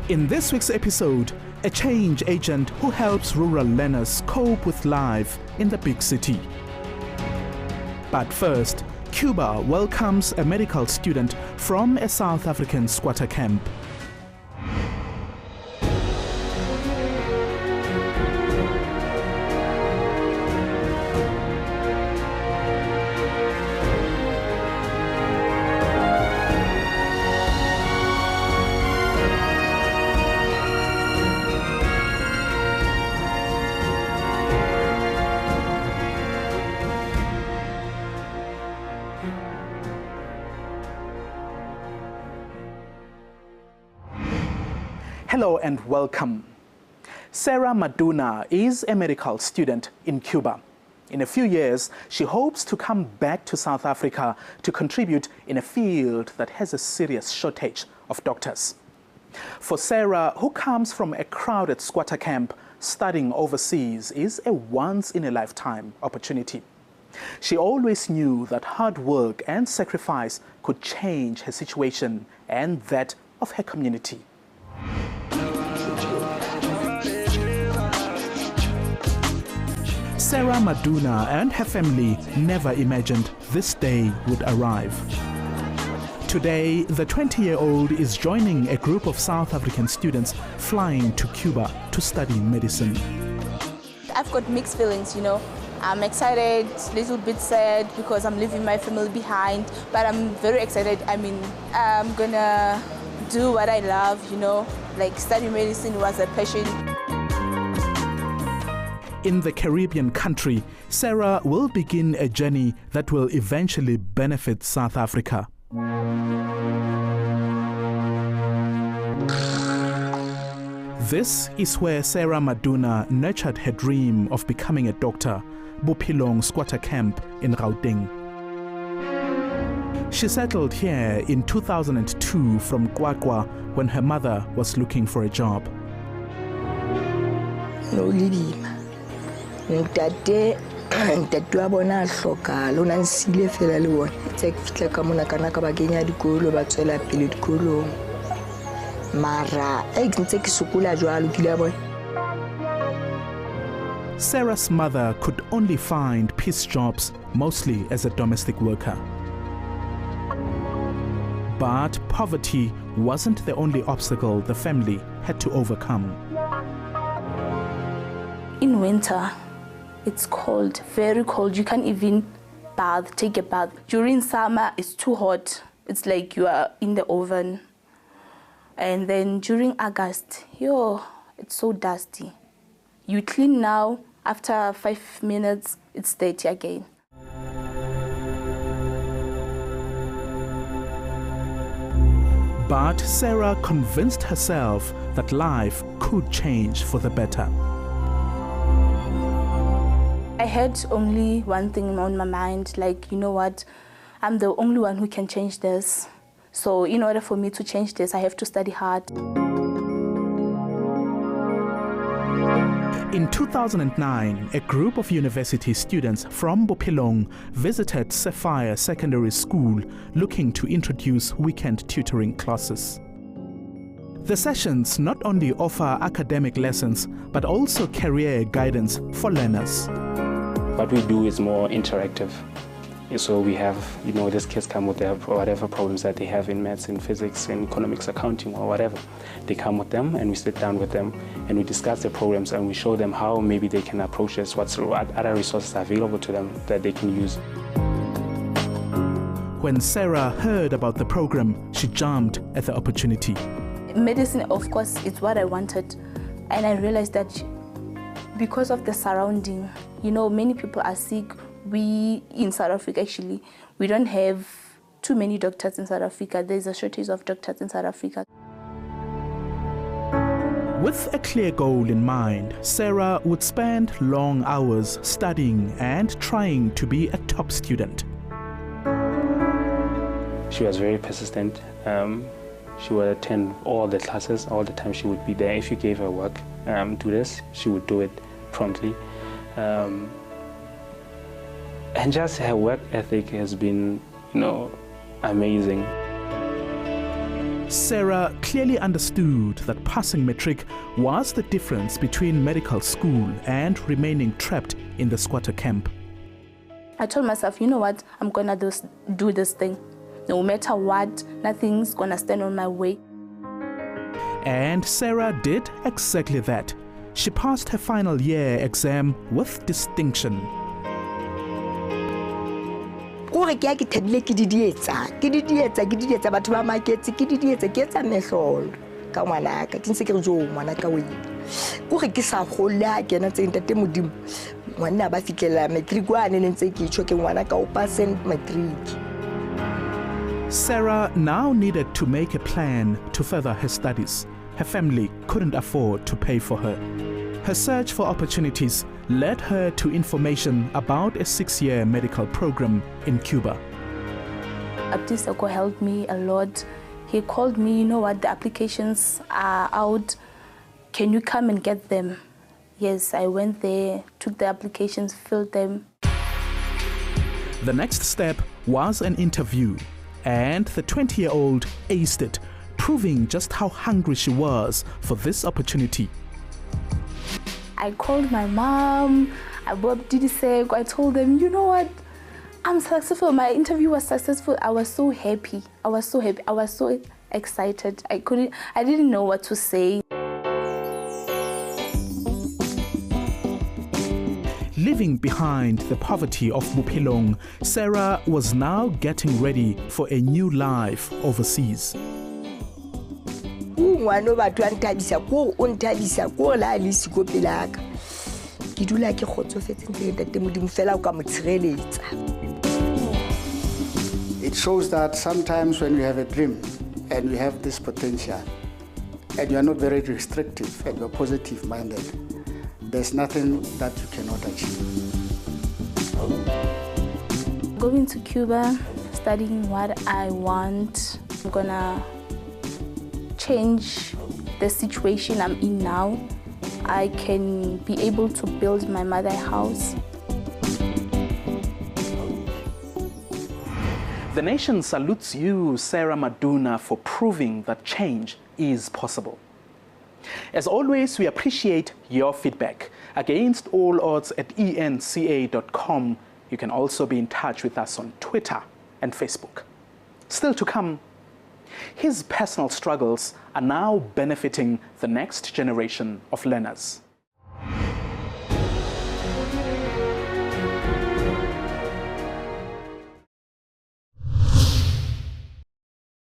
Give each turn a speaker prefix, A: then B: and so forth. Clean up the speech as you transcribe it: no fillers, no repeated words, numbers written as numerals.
A: In this week's episode, a change agent who helps rural learners cope with life in the big city. But first, Cuba welcomes a medical student from a South African squatter camp. Hello and welcome. Sara Madunais is a medical student in Cuba. In a few years, she hopes to come back to South Africa to contribute in a field that has a serious shortage of doctors. For Sara, who comes from a crowded squatter camp, studying overseas is a once-in-a-lifetime opportunity. She always knew that hard work and sacrifice could change her situation and that of her community. Sara Madunais and her family never imagined this day would arrive. Today, the 20-year-old is joining a group of South African students flying to Cuba to study medicine.
B: I've got mixed feelings, I'm excited, a little bit sad because I'm leaving my family behind, but I'm very excited. I'm gonna do what I love, like study medicine was a passion.
A: In the Caribbean country, Sara will begin a journey that will eventually benefit South Africa. This is where Sara Madunais nurtured her dream of becoming a doctor, Bophelong Squatter Camp in Gauteng. She settled here in 2002 from Kwakwa when her mother was looking for a job.
C: Ntate wa bona a hloka lona nsile fela le bona tse ke fitla ka mona kana ka ba kenya dikolo ba tswela pele dikolong mara ntse ke sokola jwalo ke la bona.
A: Sara's mother could only find piece jobs, mostly as a domestic worker. But poverty wasn't the only obstacle the family had to overcome.
B: In winter, it's cold, very cold. You can't even take a bath. During summer, it's too hot. It's like you are in the oven. And then during August, it's so dusty. You clean now, after 5 minutes, it's dirty again.
A: But Sara convinced herself that life could change for the better.
B: I had only one thing on my mind, like, you know what, I'm the only one who can change this. So in order for me to change this, I have to study hard.
A: In 2009, a group of university students from Bophelong visited Sapphire Secondary School looking to introduce weekend tutoring classes. The sessions not only offer academic lessons, but also career guidance for learners.
D: What we do is more interactive. So we have, these kids come with their whatever problems that they have in maths, in physics, in economics, accounting, or whatever. They come with them and we sit down with them and we discuss their programs and we show them how maybe they can approach this, what other resources are available to them that they can use.
A: When Sara heard about the program, she jumped at the opportunity.
B: Medicine, of course, is what I wanted. And I realized that because of the surrounding, many people are sick. We, in South Africa, actually, we don't have too many doctors in South Africa. There's a shortage of doctors in South Africa.
A: With a clear goal in mind, Sara would spend long hours studying and trying to be a top student.
D: She was very persistent. She would attend all the classes, all the time she would be there. If you gave her work, do this, she would do it promptly. And just her work ethic has been, amazing.
A: Sara clearly understood that passing matric was the difference between medical school and remaining trapped in the squatter camp.
B: I told myself, you know what, I'm gonna do this thing. No matter what, nothing's gonna stand on my way.
A: And Sara did exactly that. She passed her final year exam with distinction.
C: Kore ke ya ke thabile ke didietsa batho ba maketse ke didietsa ke etsa mehlolo ka ngwana ka ke ntse ke re jo ngwana ka o ile kore ke sa gola ke na tse ntate modimo ngwana ba fitlela matric wa ne ntse ke itsho ke ngwana ka o pass matric.
A: Sara now needed to make a plan to further her studies. Her family couldn't afford to pay for her. Her search for opportunities led her to information about a 6-year medical program in Cuba.
B: Abdisako helped me a lot. He called me, you know what, the applications are out. Can you come and get them? Yes, I went there, took the applications, filled them.
A: The next step was an interview, and the 20-year-old aced it, proving just how hungry she was for this opportunity.
B: I called my mom, I told them, you know what, I'm successful. My interview was successful. I was so happy. I was so excited. I didn't know what to say.
A: Leaving behind the poverty of Bophelong, Sara was now getting ready for a new life overseas.
C: Ngwana batho a ntabisa ko o ntabisa ko la le siko pelaka ke dula ke khotsofetse ntse ntate modimo fela o ka mo tshireletsa.
E: It shows that sometimes when you have a dream and you have this potential and you are not very restrictive and you're positive minded, there's nothing that you cannot achieve.
B: Going to Cuba, studying what I want, I'm gonna change the situation I'm in now. I can be able to build my mother a house.
A: The nation salutes you, Sara Madunais, for proving that change is possible. As always, we appreciate your feedback. Against all odds at enca.com. You can also be in touch with us on Twitter and Facebook. Still to come, his personal struggles are now benefiting the next generation of learners.